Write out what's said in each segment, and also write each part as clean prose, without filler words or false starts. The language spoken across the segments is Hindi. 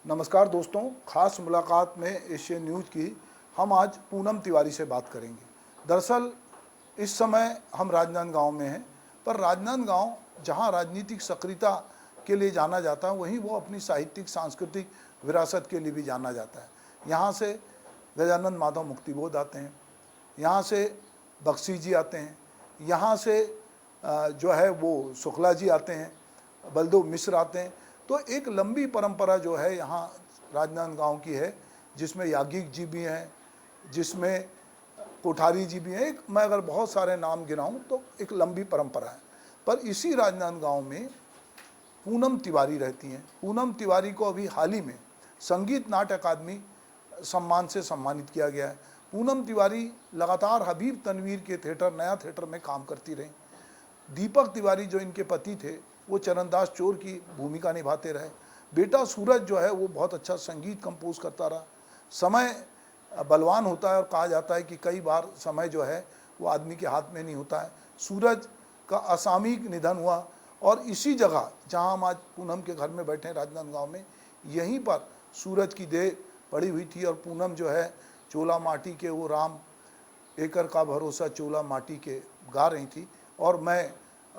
नमस्कार दोस्तों, खास मुलाकात में एशियन न्यूज़ की हम आज पूनम तिवारी से बात करेंगे। दरअसल इस समय हम राजनांदगांव में हैं, पर राजनांदगांव जहां राजनीतिक सक्रियता के लिए जाना जाता है, वहीं वो अपनी साहित्यिक सांस्कृतिक विरासत के लिए भी जाना जाता है। यहाँ से गजानन माधव मुक्तिबोध आते हैं, यहाँ से बख्शी जी आते हैं, यहाँ से जो है वो शुक्ला जी आते हैं, बलदेव मिश्र आते हैं। तो एक लंबी परंपरा जो है यहाँ राजनांदगांव की है, जिसमें याज्ञिक जी भी हैं, जिसमें कोठारी जी भी हैं। एक मैं अगर बहुत सारे नाम गिनाऊं तो एक लंबी परंपरा है। पर इसी राजनांदगांव में पूनम तिवारी रहती हैं। पूनम तिवारी को अभी हाल ही में संगीत नाट्य अकादमी सम्मान से सम्मानित किया गया है। पूनम तिवारी लगातार हबीब तनवीर के थिएटर, नया थिएटर में काम करती रहीं। दीपक तिवारी जो इनके पति थे, वो चरणदास चोर की भूमिका निभाते रहे। बेटा सूरज जो है वो बहुत अच्छा संगीत कंपोज करता रहा। समय बलवान होता है और कहा जाता है कि कई बार समय जो है वो आदमी के हाथ में नहीं होता है। सूरज का असामयिक निधन हुआ और इसी जगह जहां हम आज पूनम के घर में बैठे हैं राजनांदगांव में, यहीं पर सूरज की देह पड़ी हुई थी। और पूनम जो है चोला माटी के वो राम एकर का भरोसा चोला माटी के गा रही थी। और मैं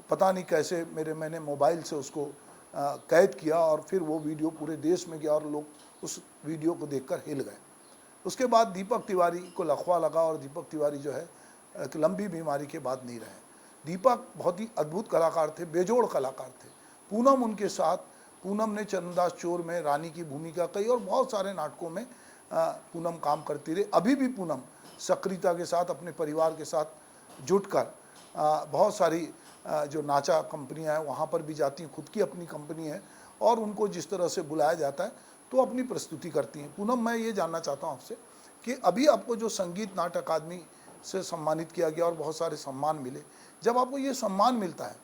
पता नहीं कैसे मैंने मोबाइल से उसको कैद किया और फिर वो वीडियो पूरे देश में गया और लोग उस वीडियो को देखकर हिल गए। उसके बाद दीपक तिवारी को लकवा लगा और दीपक तिवारी जो है एक लंबी बीमारी के बाद नहीं रहे। दीपक बहुत ही अद्भुत कलाकार थे, बेजोड़ कलाकार थे। पूनम उनके साथ, पूनम ने चरणदास चोर में रानी की भूमिका कई और बहुत सारे नाटकों में पूनम काम करती रही। अभी भी पूनम सक्रियता के साथ अपने परिवार के साथ जुटकर बहुत सारी जो नाचा कंपनियां हैं वहाँ पर भी जाती हैं। खुद की अपनी कंपनी है और उनको जिस तरह से बुलाया जाता है तो अपनी प्रस्तुति करती हैं। पूनम, मैं ये जानना चाहता हूँ आपसे कि अभी आपको जो संगीत नाट्य अकादमी से सम्मानित किया गया और बहुत सारे सम्मान मिले, जब आपको ये सम्मान मिलता है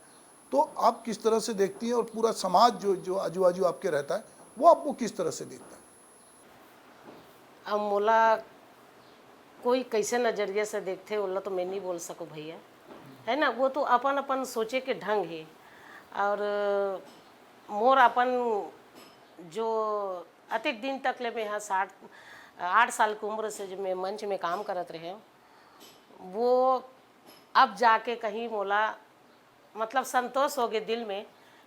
तो आप किस तरह से देखती हैं और पूरा समाज जो आजू बाजू आपके रहता है वो आपको किस तरह से देखता है? अब मोला कोई कैसे नज़रिए से देखते बोला तो मैं नहीं बोल सकूँ भैया, है ना। वो तो अपन अपन सोचे के ढंग है। और मोर अपन जो अतिक दिन तक ले मैं यहाँ 8 साल की उम्र से जो मैं मंच में काम करत रहे, वो अब जाके कहीं मोला मतलब संतोष हो गए दिल में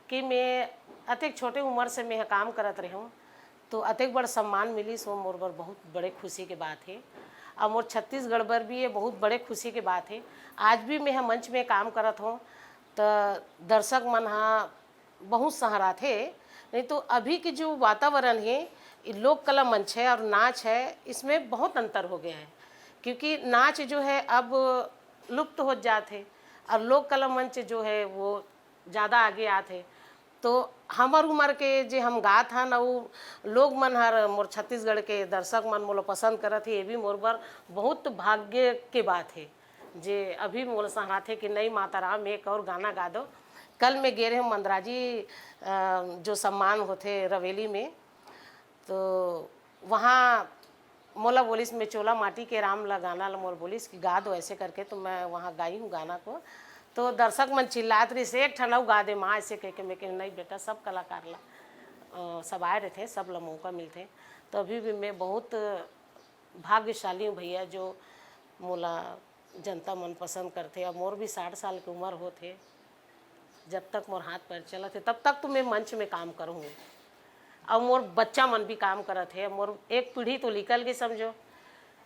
कि मैं अतिक छोटे उम्र से मैं यहाँ काम करत रही हूँ तो अतिक बड़ सम्मान मिली। सो मोर बर बहुत बड़े खुशी की बात है। और मोर छत्तीसगढ़ बर भी ये बहुत बड़े खुशी की बात है। आज भी मैं यहाँ मंच में काम करत हूँ तो दर्शक मन हाँ बहुत सहारा थे। नहीं तो अभी की जो वातावरण है, ये लोक कला मंच है और नाच है, इसमें बहुत अंतर हो गया है। क्योंकि नाच जो है अब लुप्त हो जाते और लोक कला मंच जो है वो ज़्यादा आगे आते। तो हमर उम्र के जे हम गात हन और लोग मन हर मोर छत्तीसगढ़ के दर्शक मन मोला पसंद करत है, ये भी मोर बर बहुत भाग्य के बात है। जे अभी मोला सहाराथे कि नहीं माता राम एक और गाना गा दो। कल मैं गे रहे हूँ मंदराजी जो सम्मान होते रवेली में, तो वहाँ मोला बोलिस मैं चोला माटी के राम ला गाना ला मोर बोलिस कि गा दो ऐसे करके। तो मैं वहाँ गाई हूँ गाना को। तो दर्शक मन चिल्लात रही से एक ठनऊ गा दे माँ ऐसे कह के। मैं कह नहीं बेटा, सब कलाकार ला सब आए रहे थे, सब ला मौका मिलते। तो अभी भी मैं बहुत भाग्यशाली हूँ भैया जो मोला जनता मन पसंद करते। अब मोर भी 60 साल की उम्र होते, जब तक मोर हाथ पैर चला थे तब तक तो मैं मंच में काम करूँ। और मोर बच्चा मन भी काम करत है। मोर एक पीढ़ी तो निकल गई, समझो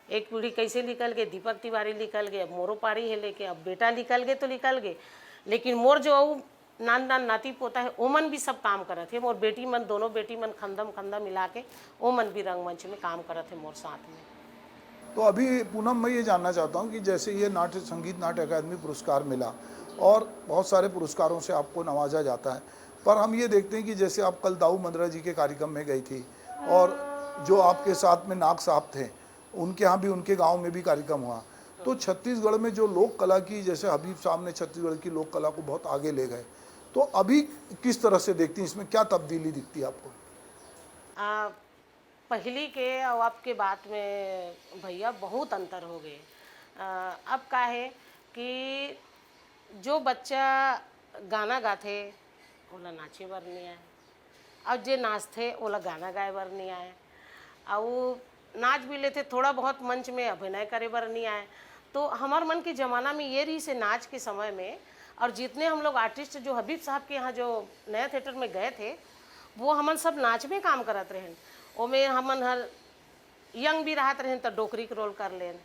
एक पीढ़ी कैसे निकल गए, दीपक तिवारी निकल गए, अब मोरो पारी है लेके, अब बेटा निकल गए तो निकल गए। लेकिन मोर जो नान नान नाती पोता है ओमन भी सब काम करत है। मोर बेटी मन, दोनों बेटी मन खंदम खंदा मिला के ओमन भी रंगमंच में काम करत है मोर साथ में। तो अभी पूनम, मैं ये जानना चाहता हूँ कि जैसे ये संगीत नाट्य अकादमी पुरस्कार मिला और बहुत सारे पुरस्कारों से आपको नवाजा जाता है, पर हम ये देखते हैं कि जैसे आप कल दाऊ मंदरा जी के कार्यक्रम में गई थी और जो आपके साथ में नाग साहब थे, उनके यहाँ भी, उनके गांव में भी कार्यक्रम हुआ। तो छत्तीसगढ़ में जो लोक कला की, जैसे हबीब साहब ने छत्तीसगढ़ की लोक कला को बहुत आगे ले गए, तो अभी किस तरह से देखती हैं, इसमें क्या तब्दीली दिखती है आपको? पहली के और अब के बात में भैया बहुत अंतर हो गए। अब का है कि जो बच्चा गाना गाते ओला नाचे बर नहीं आए, और जे नाच थे वो लोग गाना गाए बर नहीं आए, और वो नाच भी लेते थोड़ा बहुत मंच में अभिनय करे बर नहीं आए। तो हमार मन के ज़माना में ये रही से नाच के समय में, और जितने हम लोग आर्टिस्ट जो हबीब साहब के यहाँ जो नया थिएटर में गए थे, वो हमन सब नाच में काम करत रहें। ओमें हमन हर यंग भी रहत रहें तो डोकरी के रोल कर लें,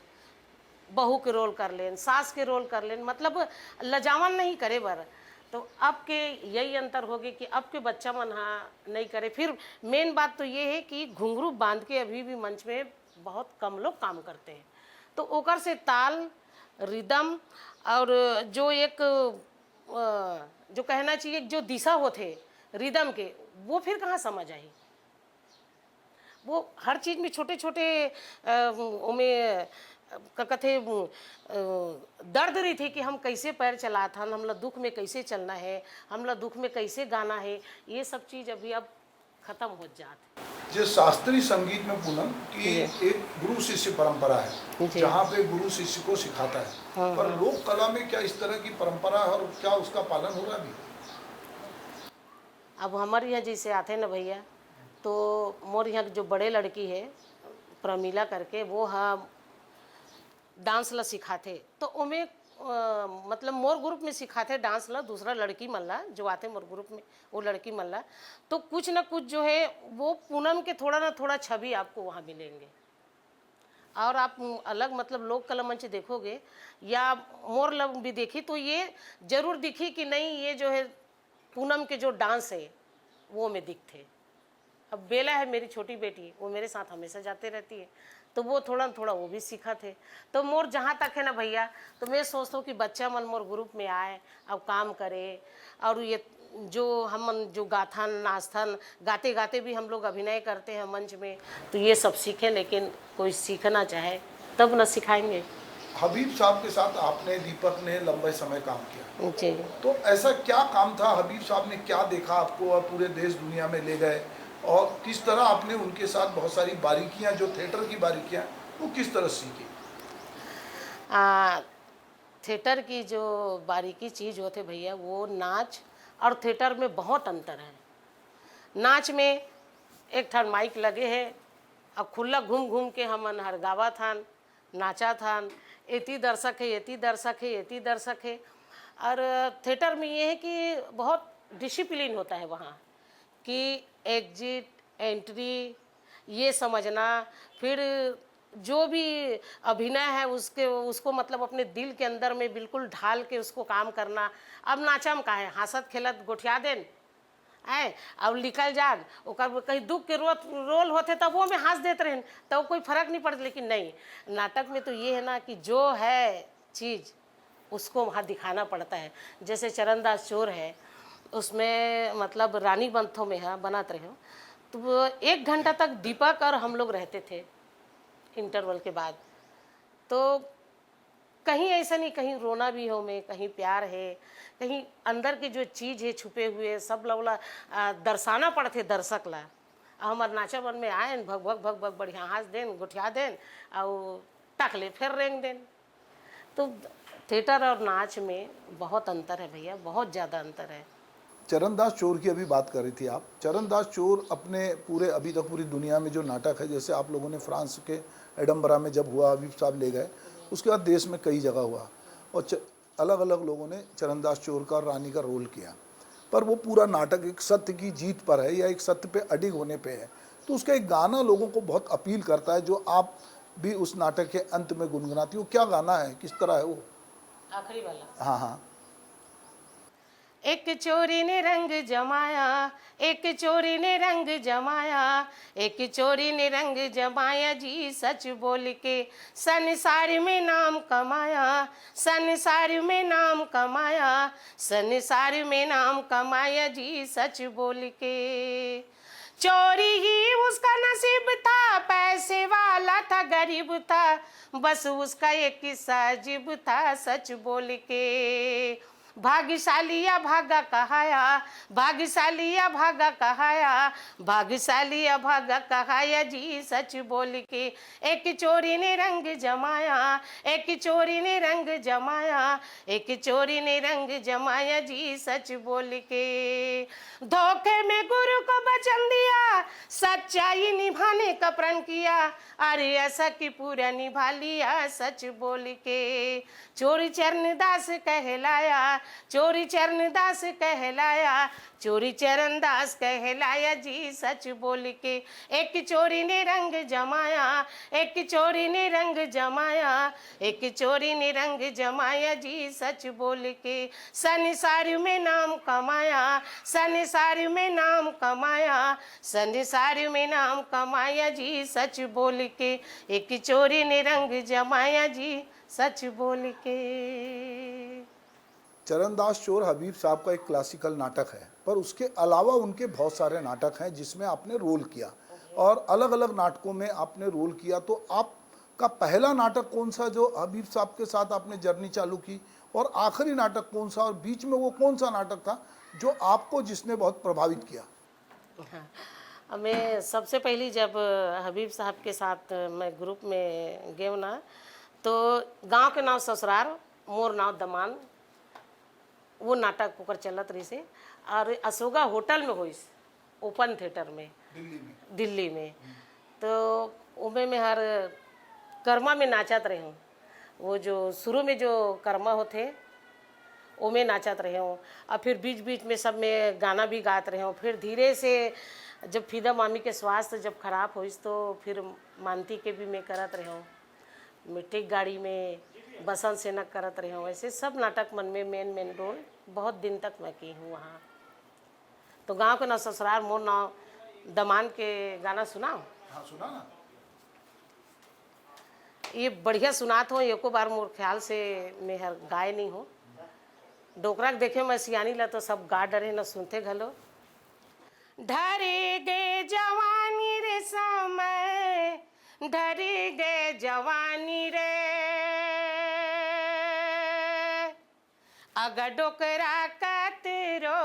बहू के रोल कर लें, सास के रोल कर लें, मतलब लजावन नहीं करे बर। तो अब के यही अंतर हो गए कि अब के बच्चा मन हाँ नहीं करे। फिर मेन बात तो ये है कि घुंघरू बांध के अभी भी मंच में बहुत कम लोग काम करते हैं। तो ओकर से ताल, रिदम और जो एक जो कहना चाहिए जो दिशा होते रिदम के, वो फिर कहाँ समझ आई। वो हर चीज़ में छोटे छोटे उमें कथे दर्द रही थी कि हम कैसे पैर चलात हन, हमला दुख में कैसे चलना है, हमला दुख में कैसे गाना है, ये सब चीज़ अभी अब खत्म हो जात। जो शास्त्रीय संगीत में पूनम की एक गुरु शिष्य परंपरा है जहाँ पे गुरु शिष्य को सिखाता है, पर लोक कला में क्या इस तरह की परंपरा है और क्या उसका पालन हो रहा है अभी? अब हमारे यहाँ जैसे आते ना भैया, तो मोर यहाँ जो बड़े लड़की है प्रमीला करके, वो हाँ डांस ला सिखाते। तो उमें मतलब मोर ग्रुप में सिखाते डांस ला, दूसरा लड़की मल्ला जो आते मोर ग्रुप में वो लड़की मल्ला। तो कुछ ना कुछ जो है वो पूनम के थोड़ा ना थोड़ा छवि आपको वहाँ मिलेंगे। और आप अलग मतलब लोक कला मंच देखोगे या मोर लग भी देखी तो ये जरूर दिखी कि नहीं, ये जो है पूनम के जो डांस है वो में दिखते। अब बेला है मेरी छोटी बेटी, वो मेरे साथ हमेशा जाते रहती है, तो वो थोड़ा थोड़ा वो भी सीखा थे। तो मोर जहाँ तक है ना भैया, तो मैं सोचता हूँ कि बच्चा मन मोर ग्रुप में आए अब काम करे। और ये जो हम जो गाथन नाचथन गाते गाते भी हम लोग अभिनय करते हैं मंच में, तो ये सब सीखें। लेकिन कोई सीखना चाहे तब न सिखाएंगे। हबीब साहब के साथ आपने, दीपक ने लंबे समय काम किया, जी। तो ऐसा क्या काम था, हबीब साहब ने क्या देखा आपको और पूरे देश दुनिया में ले गए, और किस तरह आपने उनके साथ बहुत सारी बारीकियां, जो थिएटर की बारीकियां, वो किस तरह सीखी? थिएटर की जो बारीकी चीज़ होते भैया, वो नाच और थिएटर में बहुत अंतर है। नाच में एक ठन माइक लगे है और खुला घूम घूम के हमन हर गावा थान, नाचा थान, एती दर्शक है, एती दर्शक है, एती दर्शक है। और थिएटर में ये है कि बहुत डिसिप्लिन होता है वहाँ, कि एग्जिट एंट्री ये समझना, फिर जो भी अभिनय है उसको मतलब अपने दिल के अंदर में बिल्कुल ढाल के उसको काम करना। अब नाचम का है हंसत खेलत गोठिया देन आए, अब निकल जाग ओकर कहीं दुख के रोल होते तब वो में हंस देते रहें, तब कोई फर्क नहीं पड़ता। लेकिन नहीं, नाटक में तो ये है ना कि जो है चीज़ उसको वहाँ दिखाना पड़ता है। जैसे चरणदास चोर है, उसमें मतलब रानी बंथों में है बनाते रहे हो, तो वो 1 घंटा तक दीपक और हम लोग रहते थे इंटरवल के बाद। तो कहीं ऐसा नहीं, कहीं रोना भी हो में, कहीं प्यार है, कहीं अंदर की जो चीज़ है छुपे हुए सब लवला दर्शाना पड़ते दर्शक ला। हमार नाचा मन में आए भग भग भग भग बढ़िया हंस देन गोठिया देन और टकले फिर रेंग देन। तो थिएटर और नाच में बहुत अंतर है भैया, बहुत ज़्यादा अंतर है। चरणदास चोर की अभी बात कर रही थी आप। चरणदास चोर अपने पूरे अभी तक पूरी दुनिया में जो नाटक है, जैसे आप लोगों ने फ्रांस के एडम्बरा में जब हुआ, हबीब साहब ले गए, उसके बाद देश में कई जगह हुआ और अलग अलग लोगों ने चरणदास चोर का और रानी का रोल किया, पर वो पूरा नाटक एक सत्य की जीत पर है या एक सत्य पे अडिग होने पे है। तो उसका एक गाना लोगों को बहुत अपील करता है, जो आप भी उस नाटक के अंत में गुनगुनाती हो। क्या गाना है, किस तरह है वो? आखिरी वाला। हाँ हाँ। एक चोरी ने रंग जमाया, एक चोरी ने रंग जमाया, एक चोरी ने रंग जमाया जी सच बोल के, संसार में नाम कमाया, संसार में नाम कमाया, संसार में नाम कमाया जी सच बोल के। चोरी ही उसका नसीब था, पैसे वाला था गरीब था, बस उसका एक किस्सा अजीब था सच बोल के। भाग्यशालिया भागा कहाया, भाग्यशालिया भागा कहाया, भाग्यशालिया भागा कहाया जी सच बोल के। एक चोरी ने रंग जमाया, एक चोरी ने रंग जमाया, एक चोरी ने रंग जमाया जी सच बोल के। धोखे में गुरु को वचन दिया, सच्चाई निभाने का प्रण किया, अरे ऐसा कि पूरा निभा लिया सच बोल के। चोरी चरणदास कहलाया, चोरी चरणदास कहलाया, चोरी चरणदास कहलाया जी सच बोल के। एक चोरी ने रंग जमाया, एक चोरी ने रंग जमाया, एक चोरी ने रंग जमाया जी सच बोल के। संसार में नाम कमाया, संसार में नाम कमाया, संसार में नाम कमाया जी सच बोल के। एक चोरी ने रंग जमाया जी सच बोल के। चरणदास चोर हबीब साहब का एक क्लासिकल नाटक है, पर उसके अलावा उनके बहुत सारे नाटक हैं जिसमें आपने रोल किया और अलग अलग नाटकों में आपने रोल किया। तो आपका पहला नाटक कौन सा जो हबीब साहब के साथ आपने जर्नी चालू की, और आखिरी नाटक कौन सा, और बीच में वो कौन सा नाटक था जो आपको जिसने बहुत प्रभावित किया? हाँ, मैं सबसे पहली जब हबीब साहब के साथ मैं ग्रुप में गए ना, तो गांव के नाम ससुराल, मोर नाम दमान, वो नाटक ओकर चलत रही से, और अशोका होटल में हुई, ओपन थिएटर में दिल्ली में। तो उमें में हर कर्मा में नाचत रहे हूँ, वो जो शुरू में जो कर्मा होते उमें नाचत रहे हूँ, और फिर बीच बीच में सब में गाना भी गात रहे हूँ। फिर धीरे से जब फिदा मामी के स्वास्थ्य जब खराब हुई तो फिर मानती के भी मैं करत रहे हूँ, मिट्टी गाड़ी में बसंत सेना करत रहे हूँ। ऐसे सब नाटक मन में मेन रोल बहुत दिन तक मैं की हूँ वहाँ। तो गांव के नाम ससुराल, मोर नाम दमान के गाना सुना? हाँ सुना ना। ये बढ़िया सुनात हो, एको बार मोर ख्याल से मैं हर गाय नहीं हूँ। डोकरा के देखे मैं सियानी ला तो सब गा डरे न सुनते घलो। ढरे गे जवानी रे समय, ढरे गे जवानी रे, अग डोकरा कतरो,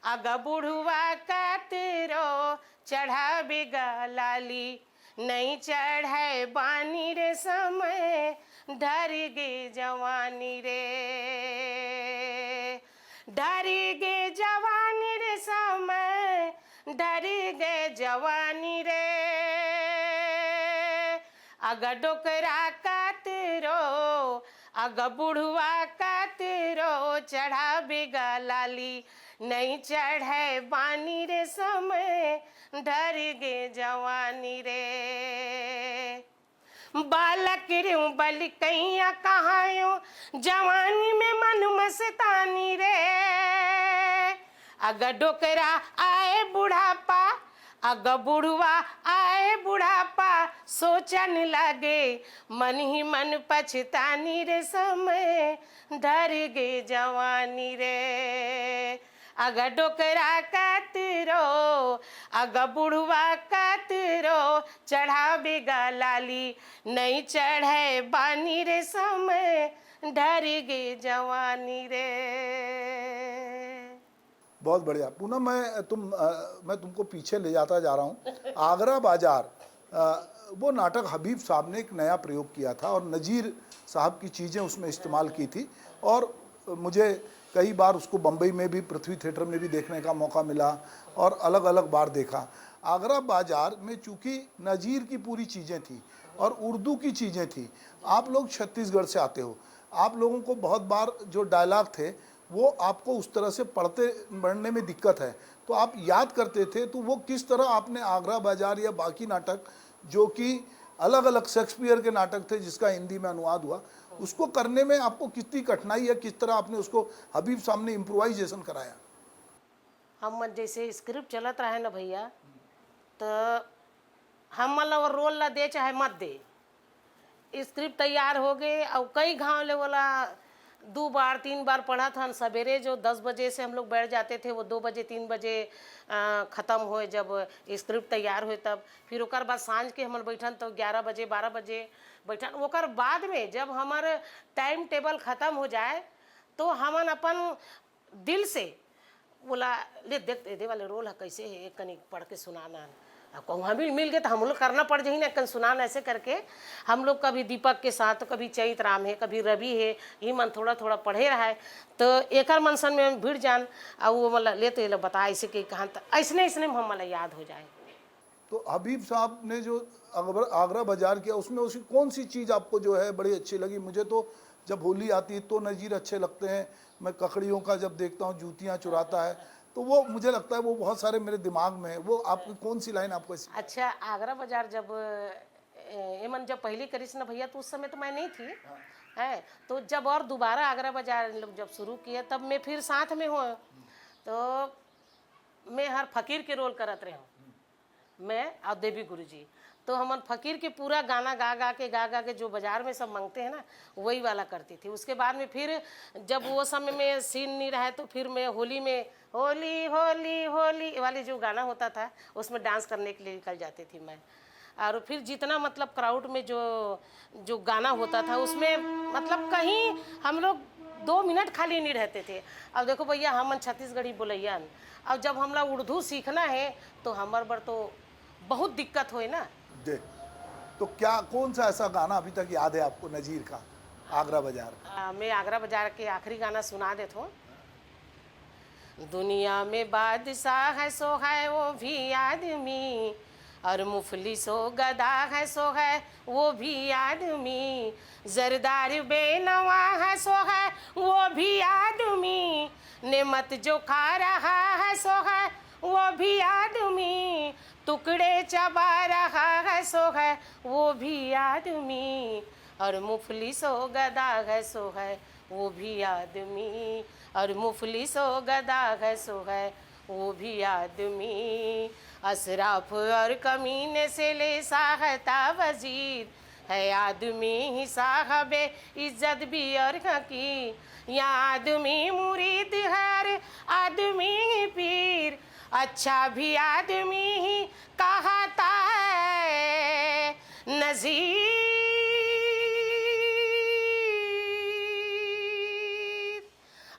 अग बुढ़वा कतरो, चढ़ा बेगा लाली, नहीं चढ़ाए बानी रे समय, ढर गे जवानी रे, ढर गे जवानी रे समय, ढर गे जवानी रे, अग डोकरा कतरो, अग बुढ़वा कतरो, चढ़ा बेगा लाली, नहीं चढ़े बानी रे समय, ढर गे जवानी रे। बालक रे बलिकैया कहायो, जवानी में मन मस्तानी रे, अग डोकरा आए बुढ़ापा, अग बुढ़वा आए बुढ़ापा, सोचन लगे मन ही मन पछतानी रे समय, ढर गे जवानी रे, अग डोकरा कतरो, अग बुढ़वा कतरो, चढ़ा बेगा लाली, नहीं चढ़े बानी रे समय, ढर गे जवानी रे। बहुत बढ़िया पूनम, मैं तुमको पीछे ले जाता जा रहा हूँ। आगरा बाजार, वो नाटक हबीब साहब ने एक नया प्रयोग किया था और नज़ीर साहब की चीज़ें उसमें इस्तेमाल की थी, और मुझे कई बार उसको बम्बई में भी, पृथ्वी थिएटर में भी देखने का मौका मिला और अलग अलग बार देखा। आगरा बाजार में चूँकि नज़ीर की पूरी चीज़ें थी और उर्दू की चीज़ें थी, आप लोग छत्तीसगढ़ से आते हो, आप लोगों को बहुत बार जो डायलॉग थे वो आपको उस तरह से पढ़ने में दिक्कत है, तो आप याद करते थे, तो वो किस तरह आपने आगरा बाजार या बाकी नाटक जो कि अलग अलग शेक्सपियर के नाटक थे जिसका हिंदी में अनुवाद हुआ, उसको करने में आपको कितनी कठिनाई है, किस तरह आपने उसको हबीब सामने इम्प्रोवाइजेशन कराया? हम जैसे स्क्रिप्ट चलत रहे ना भैया, तो हम मतलब रोल ला दे चाहे मत दे, स्क्रिप्ट तैयार हो गए और कई गाँव ले वाला 2 बार 3 बार पढ़ा था। सवेरे जो 10 बजे से हम लोग बैठ जाते थे, वो 2 बजे 3 बजे ख़त्म होए जब स्क्रिप्ट तैयार हुए तब। फिर ओकर बाद सांझ के हम बैठन तो 11 बजे 12 बजे बैठन। ओकर बाद में जब हमारे टाइम टेबल ख़त्म हो जाए तो हमन अपन दिल से बोला ले देख दे वाले रोल है कैसे है, एक कनी पढ़ के सुनाना। अब कहूँ हम भी मिल गए तो हम लोग करना पड़ जाही ना, कन सुनाना। ऐसे करके हम लोग कभी दीपक के साथ, तो कभी चैत राम है, कभी रवि है, ये मन थोड़ा थोड़ा पढ़े रहा है। तो एक मनसन में भिड़ जान और वो मतलब लेते ले बता ऐसे कि कहाँ ऐसने ऐसने में हम मतलब याद हो जाए। तो हबीब साहब ने जो आगरा बाजार किया, उसमें उसकी कौन सी चीज़ आपको जो है बड़ी अच्छी लगी? मुझे तो जब होली आती है तो नज़ीर अच्छे लगते हैं, मैं ककड़ियों का जब देखता हूँ जूतियाँ चुराता है, तो वो मुझे लगता है वो बहुत सारे मेरे दिमाग में है। वो आपकी कौन सी लाइन आपको अच्छा, आगरा बाजार जब एमन जब पहली करीस ना भैया, तो उस समय तो मैं नहीं थी है। तो जब और दोबारा आगरा बाजार लोग जब शुरू किए, तब मैं फिर साथ में हूँ। तो मैं हर फकीर के रोल करत रहे हूँ, मैं और देवी गुरुजी। तो हमन फकीर के पूरा गाना गा गा के जो बाजार में सब मांगते हैं ना, वही वाला करती थी। उसके बाद में फिर जब वो समय में सीन नहीं रहा, तो फिर मैं होली में होली होली होली वाली जो गाना होता था, उसमें डांस करने के लिए निकल जाती थी मैं। और फिर जितना मतलब क्राउड में जो जो गाना होता था, उसमें मतलब कहीं हम लोग 2 मिनट खाली नहीं रहते थे। अब देखो भैया, हमन छत्तीसगढ़ी बोलैया, अब जब हमला उर्दू सीखना है तो हमारे बर तो बहुत दिक्कत होए ना। जी, तो क्या कौन सा ऐसा गाना अभी तक याद है आपको नज़ीर का, आगरा बाजार? मैं आगरा बाजार के आखिरी गाना सुना देता हूँ। दुनिया में बादशाह है सो है वो भी आदमी, और मुफलिस हो गदा है सो है वो भी आदमी, जरदार बेनवा है सो है वो भी आदमी, नेमत जो खा रहा है सो है वो भी आदमी, टुकड़े चबा रहा है सो है वो भी आदमी, और मुफलिस हो गदा है सो है वो भी आदमी, और मुफलिस हो गदा है सो है वो भी आदमी, अशराफ और कमीने से ले साहता वजीर, है आदमी ही साहबे इज्जत भी और की, या आदमी मुरीद है आदमी ही पीर, अच्छा भी आदमी ही कहता है नज़ीर,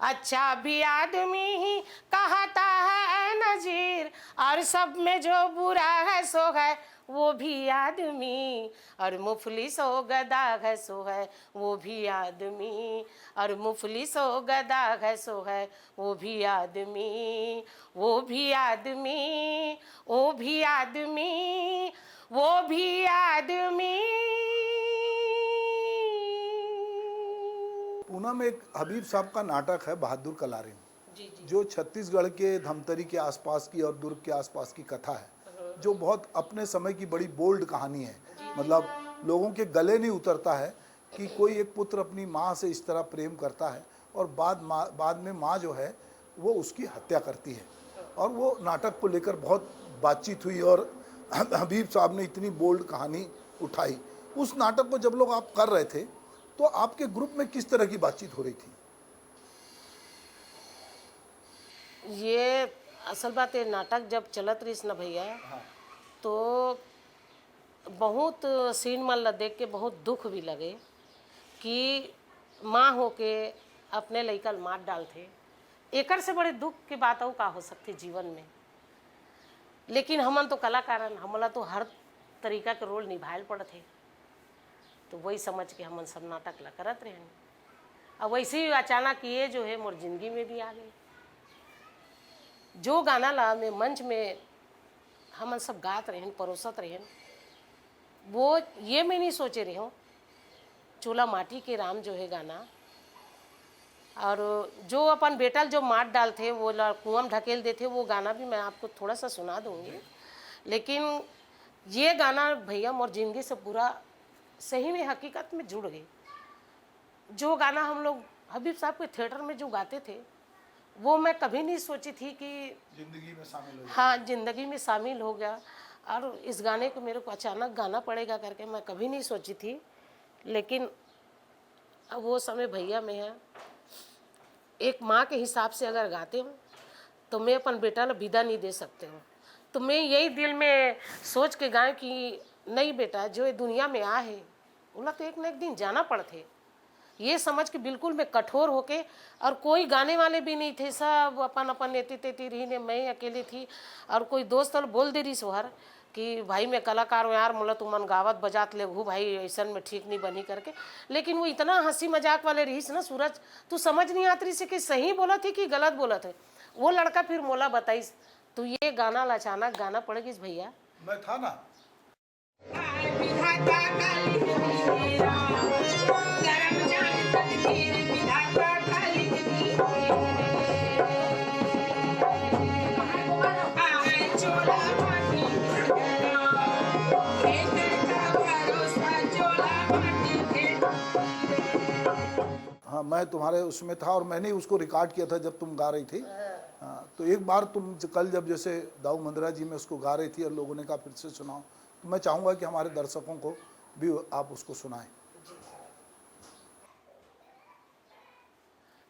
अच्छा भी आदमी ही कहता है नज़ीर, और सब में जो बुरा है सो है वो भी आदमी, और मुफलिस हो गदा है सो है वो भी आदमी, और मुफलिस हो गदा है सो है वो भी आदमी, वो भी आदमी, वो भी आदमी, वो भी आदमी। पूना में एक हबीब साहब का नाटक है बहादुर कलारिन, जी जी। जो छत्तीसगढ़ के धमतरी के आसपास की और दुर्ग के आसपास की कथा है, जो बहुत अपने समय की बड़ी बोल्ड कहानी है। मतलब लोगों के गले नहीं उतरता है कि कोई एक पुत्र अपनी माँ से इस तरह प्रेम करता है और बाद में माँ जो है वो उसकी हत्या करती है। और वो नाटक को लेकर बहुत बातचीत हुई और हबीब साहब ने इतनी बोल्ड कहानी उठाई। उस नाटक को जब लोग आप कर रहे थे तो आपके ग्रुप में किस तरह की बातचीत हो रही थी? ये असल बात है, नाटक जब चलत रही ना भैया, तो बहुत सीन मन ला देख के बहुत दुख भी लगे कि माँ हो के अपने लइका मार डालते। एकर से बड़े दुख की बात और का हो सकती जीवन में। लेकिन हमन तो कलाकारन, हमला तो हर तरीका के रोल निभाए पड़ते, तो वही समझ के हमन सब नाटक ला करत रहे। अब वैसे ही अचानक ये जो है मोर जिंदगी में भी आ गई। जो गाना ला में मंच में हमन सब गात रहे, परोसत रहे, वो ये मैं नहीं सोचे रही हूँ। चूल्हा माटी के राम जो है गाना, और जो अपन बेटल जो मार डालते वो कुआं में ढकेल देते, वो गाना भी मैं आपको थोड़ा सा सुना दूंगी। लेकिन ये गाना भैया मोर जिंदगी से पूरा सही में हकीकत में जुड़ गई। जो गाना हम लोग हबीब साहब के थिएटर में जो गाते थे, वो मैं कभी नहीं सोची थी कि जिंदगी में शामिल हो। हाँ, जिंदगी में शामिल हो गया। और इस गाने को मेरे को अचानक गाना पड़ेगा करके मैं कभी नहीं सोची थी। लेकिन अब वो समय भैया में है। एक माँ के हिसाब से अगर गाते हूँ तो मैं अपन बेटा ला विदा नहीं दे सकते हूँ। तो मैं यही दिल में सोच के गाय कि नहीं बेटा, जो ये दुनिया में आ है उला तो एक न एक दिन जाना पड़ते। ये समझ के बिल्कुल मैं कठोर होके, और कोई गाने वाले भी नहीं थे, सब अपन अपन एती तेती रही ने, मैं अकेले थी। और कोई दोस्त और बोल दे रही सोहर कि भाई मैं कलाकार हूँ यार, मोला तुमन गावत बजात ले हूँ भाई, ऐसा में ठीक नहीं बनी करके। लेकिन वो इतना हंसी मजाक वाले रहीस ना सूरज, तू समझ नहीं आती रही से कि सही बोला थी कि गलत बोला थे। वो लड़का फिर मोला बताइस, तू ये गाना अचानक गाना पड़ गई भैया। मैं था ना। हाँ, मैं तुम्हारे उसमें था और मैंने उसको रिकॉर्ड किया था जब तुम गा रही थी। हाँ, तो एक बार तुम कल जब जैसे दाऊ मंदिरा जी में उसको गा रही थी और लोगों ने कहा फिर से सुनाओ, तो मैं चाहूँगा कि हमारे दर्शकों को भी आप उसको सुनाएं।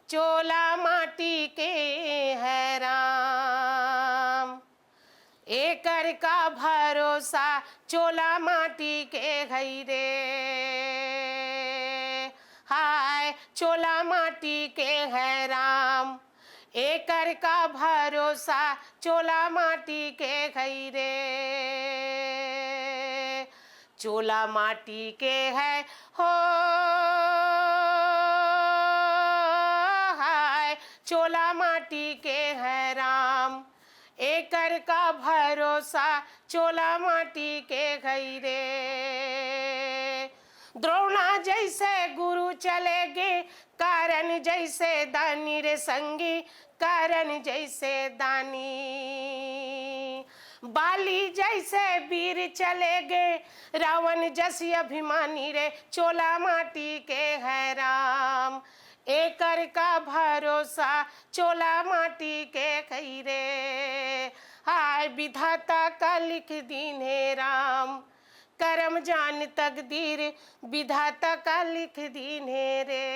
चोला माटी के है राम, एकर का भरोसा चोला माटी के है रे। हाय चोला माटी के है राम, एकर का भरोसा चोला माटी के है रे। चोला माटी के है हो, हाय चोला माटी के है राम, एकर का भरोसा चोला माटी के है रे। द्रोणा जैसे गुरु चले गे, कारण जैसे दानी रे संगी, कारण जैसे दानी। बाली जैसे वीर चले गे, रावण जैसी अभिमानी रे, चोला माटी के है राम, एकर का भरोसा चोला माटी के कही रे। हाय विधाता का लिख दीन है राम, करम जान तकदीर विधाता का लिख दीन है रे।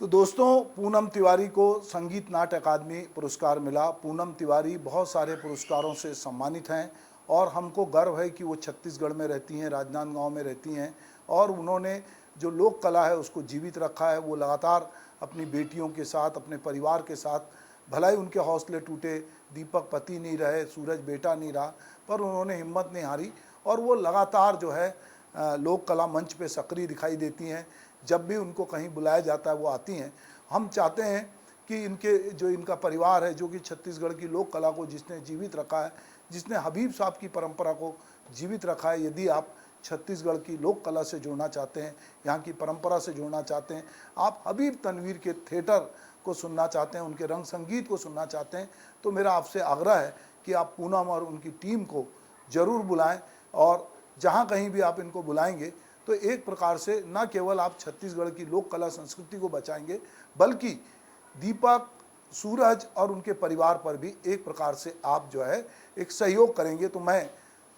तो दोस्तों, पूनम तिवारी को संगीत नाट्य अकादमी पुरस्कार मिला। पूनम तिवारी बहुत सारे पुरस्कारों से सम्मानित हैं और हमको गर्व है कि वो छत्तीसगढ़ में रहती हैं, राजनांदगांव में रहती हैं और उन्होंने जो लोक कला है उसको जीवित रखा है। वो लगातार अपनी बेटियों के साथ, अपने परिवार के साथ, भलाई उनके हौसले टूटे, दीपक पति नहीं रहे, सूरज बेटा नहीं रहा, पर उन्होंने हिम्मत नहीं हारी और वो लगातार जो है लोक कला मंच पे सक्रिय दिखाई देती हैं। जब भी उनको कहीं बुलाया जाता है वो आती हैं। हम चाहते हैं कि इनका परिवार है जो कि छत्तीसगढ़ की लोक कला को जिसने जीवित रखा है, जिसने हबीब साहब की परंपरा को जीवित रखा है, यदि आप छत्तीसगढ़ की लोक कला से जुड़ना चाहते हैं, यहाँ की परंपरा से जुड़ना चाहते हैं, आप हबीब तनवीर के थिएटर को सुनना चाहते हैं, उनके रंग संगीत को सुनना चाहते हैं, तो मेरा आपसे आग्रह है कि आप पूनम और उनकी टीम को ज़रूर बुलाएं। और जहाँ कहीं भी आप इनको बुलाएंगे तो एक प्रकार से न केवल आप छत्तीसगढ़ की लोक कला संस्कृति को बचाएंगे, बल्कि दीपक, सूरज और उनके परिवार पर भी एक प्रकार से आप जो है एक सहयोग करेंगे। तो मैं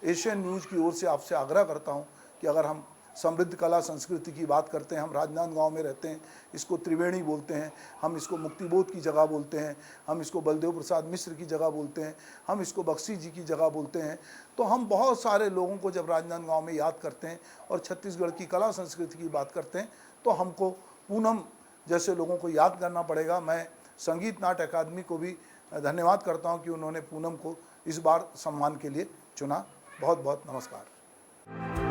एशियन न्यूज़ की ओर से आपसे आग्रह करता हूं कि अगर हम समृद्ध कला संस्कृति की बात करते हैं, हम राजनांदगांव में रहते हैं, इसको त्रिवेणी बोलते हैं, हम इसको मुक्तिबोध की जगह बोलते हैं, हम इसको बलदेव प्रसाद मिश्र की जगह बोलते हैं, हम इसको बख्शी जी की जगह बोलते हैं। तो हम बहुत सारे लोगों को जब राजनांदगांव में याद करते हैं और छत्तीसगढ़ की कला संस्कृति की बात करते हैं तो हमको पूनम जैसे लोगों को याद करना पड़ेगा। मैं संगीत नाट्य अकादमी को भी धन्यवाद करता हूँ कि उन्होंने पूनम को इस बार सम्मान के लिए चुना। बहुत बहुत नमस्कार।